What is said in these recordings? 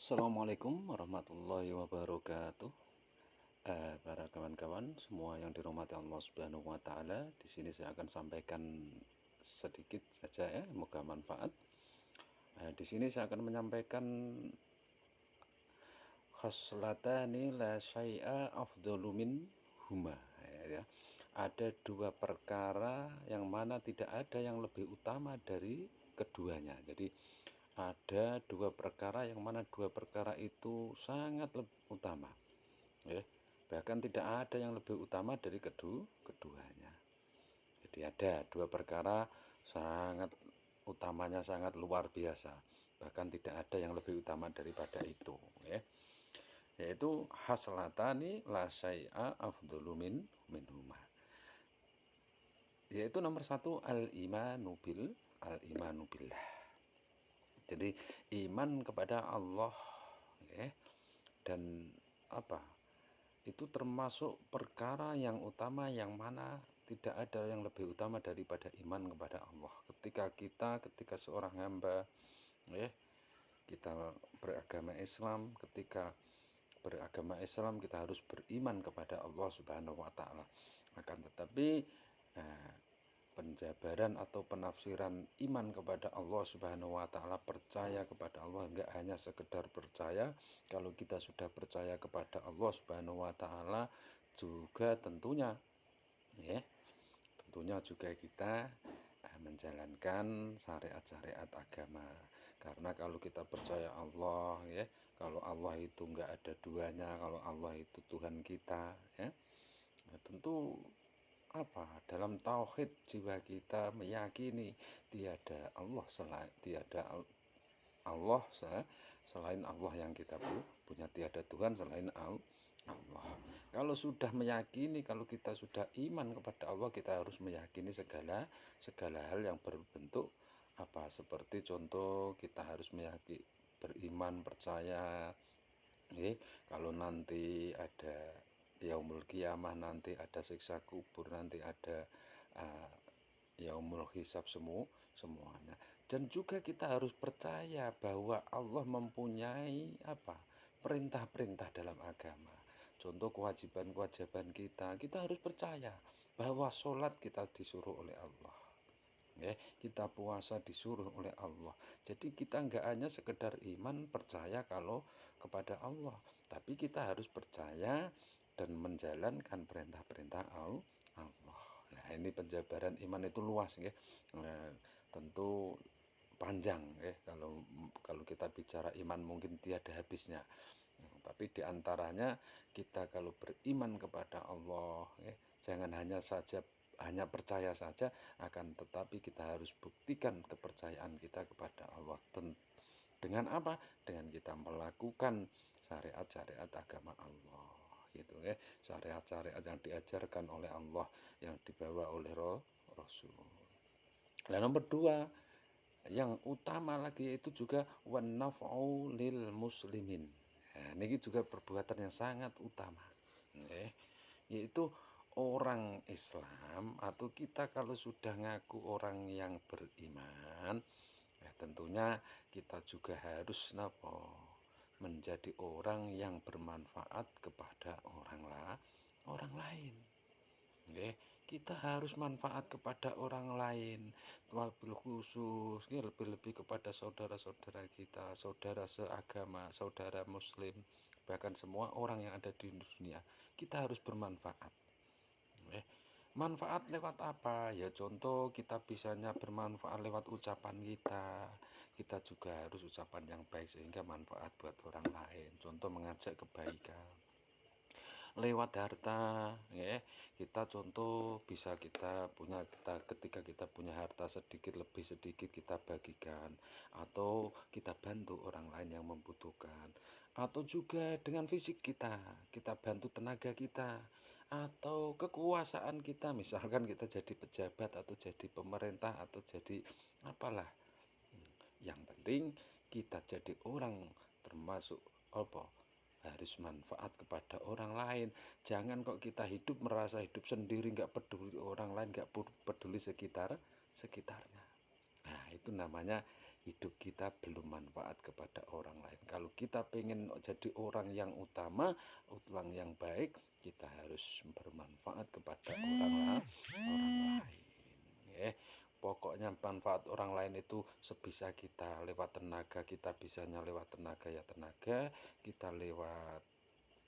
Assalamualaikum warahmatullahi wabarakatuh. Para kawan-kawan semua yang dirahmati Allah Subhanahu wa taala, di sini saya akan sampaikan sedikit saja ya, semoga manfaat. Di sini saya akan menyampaikan khoslatani la syai'a afdalu min huma ya. Ada dua perkara yang mana tidak ada yang lebih utama dari keduanya. Jadi ada dua perkara yang mana dua perkara itu sangat utama ya. Bahkan tidak ada yang lebih utama dari keduanya. Jadi ada dua perkara sangat utamanya, sangat luar biasa, bahkan tidak ada yang lebih utama daripada itu ya, yaitu haslatani la syai'a afdalu minhuma, yaitu nomor satu al-imanu billah. Jadi iman kepada Allah ya, dan itu termasuk perkara yang utama, yang mana tidak ada yang lebih utama daripada iman kepada Allah. Ketika seorang hamba ya, kita beragama Islam, ketika beragama Islam kita harus beriman kepada Allah Subhanahu wa taala. Akan tetapi penjabaran atau penafsiran iman kepada Allah Subhanahu wa taala, percaya kepada Allah, enggak hanya sekedar percaya. Kalau kita sudah percaya kepada Allah Subhanahu wa taala, juga tentunya juga kita menjalankan syariat-syariat agama. Karena kalau kita percaya Allah ya, kalau Allah itu enggak ada duanya, kalau Allah itu Tuhan kita ya, tentu dalam tauhid jiwa kita meyakini tiada Allah selain Allah yang kita punya, tiada Tuhan selain Allah. Kalau sudah meyakini, kalau kita sudah iman kepada Allah, kita harus meyakini segala hal yang berbentuk seperti contoh kita harus meyakini, beriman, percaya kalau nanti ada yaumul kiamah, nanti ada siksa kubur, nanti ada yaumul hisab, semuanya. Dan juga kita harus percaya bahwa Allah mempunyai perintah-perintah dalam agama. Contoh kewajiban-kewajiban kita harus percaya bahwa sholat kita disuruh oleh Allah ya, kita puasa disuruh oleh Allah. Jadi kita enggak hanya sekedar iman percaya kalau kepada Allah, tapi kita harus percaya dan menjalankan perintah-perintah Allah. Nah, ini penjabaran iman itu luas ya. Nah, tentu panjang ya, kalau kita bicara iman mungkin tiada habisnya. Tapi diantaranya kita kalau beriman kepada Allah ya, jangan hanya percaya saja, akan tetapi kita harus buktikan kepercayaan kita kepada Allah. Dengan apa? Dengan kita melakukan syariat-syariat agama Allah gitu ya, syariat-syariat yang diajarkan oleh Allah, yang dibawa oleh Rasul. Nah, nomor dua yang utama lagi itu juga wanaf'u lil muslimin. Nah, ini juga perbuatan yang sangat utama yaitu orang Islam atau kita kalau sudah ngaku orang yang beriman tentunya kita juga harus menjadi orang yang bermanfaat kepada orang lain. Kita harus manfaat kepada orang lain, wabil khusus lebih-lebih kepada saudara-saudara kita, saudara seagama, saudara muslim, bahkan semua orang yang ada di dunia. Kita harus bermanfaat. Manfaat lewat apa? Ya contoh kita bisanya bermanfaat lewat ucapan kita. Kita juga harus ucapan yang baik sehingga manfaat buat orang lain. Contoh mengajak kebaikan. Lewat harta ya, kita contoh bisa ketika kita punya harta sedikit, lebih sedikit kita bagikan, atau kita bantu orang lain yang membutuhkan, atau juga dengan fisik kita bantu tenaga kita atau kekuasaan kita, misalkan kita jadi pejabat atau jadi pemerintah atau jadi apalah, yang penting kita jadi orang termasuk harus manfaat kepada orang lain. Jangan kok kita hidup merasa hidup sendiri, nggak peduli orang lain, nggak peduli sekitarnya. Nah, itu namanya hidup kita belum manfaat kepada orang lain. Kalau kita pengen jadi orang yang utama, orang yang baik, kita harus bermanfaat kepada orang lain. Pokoknya manfaat orang lain itu sebisa kita, lewat tenaga kita, bisanya lewat tenaga ya tenaga, kita lewat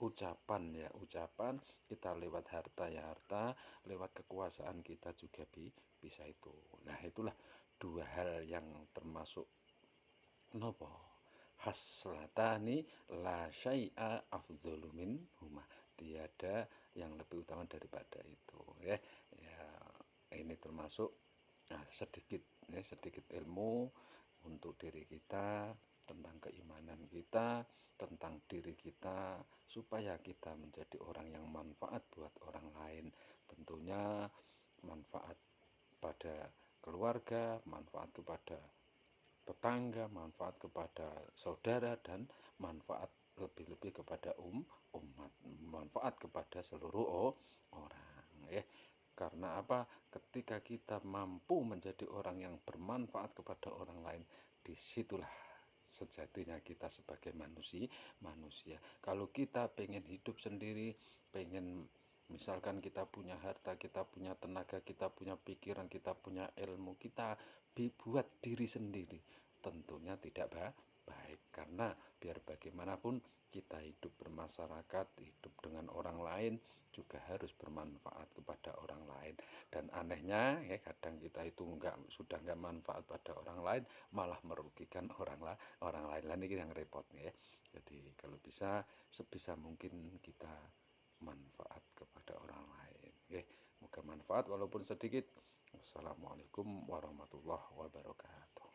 ucapan ya ucapan, kita lewat harta ya harta, lewat kekuasaan kita juga bisa itu. Nah itulah dua hal yang termasuk nopo haslatani la syai'a afdhalu min huma, tiada yang lebih utama daripada itu ya. Ya ini termasuk sedikit ilmu untuk diri kita, tentang keimanan kita, tentang diri kita, supaya kita menjadi orang yang manfaat buat orang lain. Tentunya manfaat pada keluarga, manfaat kepada tetangga, manfaat kepada saudara, dan manfaat lebih-lebih kepada umat, manfaat kepada seluruh orang ya. Karena apa? Ketika kita mampu menjadi orang yang bermanfaat kepada orang lain, disitulah sejatinya kita sebagai manusia. Kalau kita pengen hidup sendiri, pengen misalkan kita punya harta, kita punya tenaga, kita punya pikiran, kita punya ilmu, kita buat diri sendiri, tentunya tidak baik. Karena biar bagaimanapun kita hidup bermasyarakat, hidup dengan orang lain, juga harus bermanfaat kepada orang lain. Dan anehnya ya, kadang kita itu sudah nggak manfaat pada orang lain, malah merugikan orang lain. Lah ini yang repotnya ya. Jadi kalau bisa, sebisa mungkin kita manfaat kepada orang lain ya. Moga manfaat walaupun sedikit. Wassalamualaikum warahmatullahi wabarakatuh.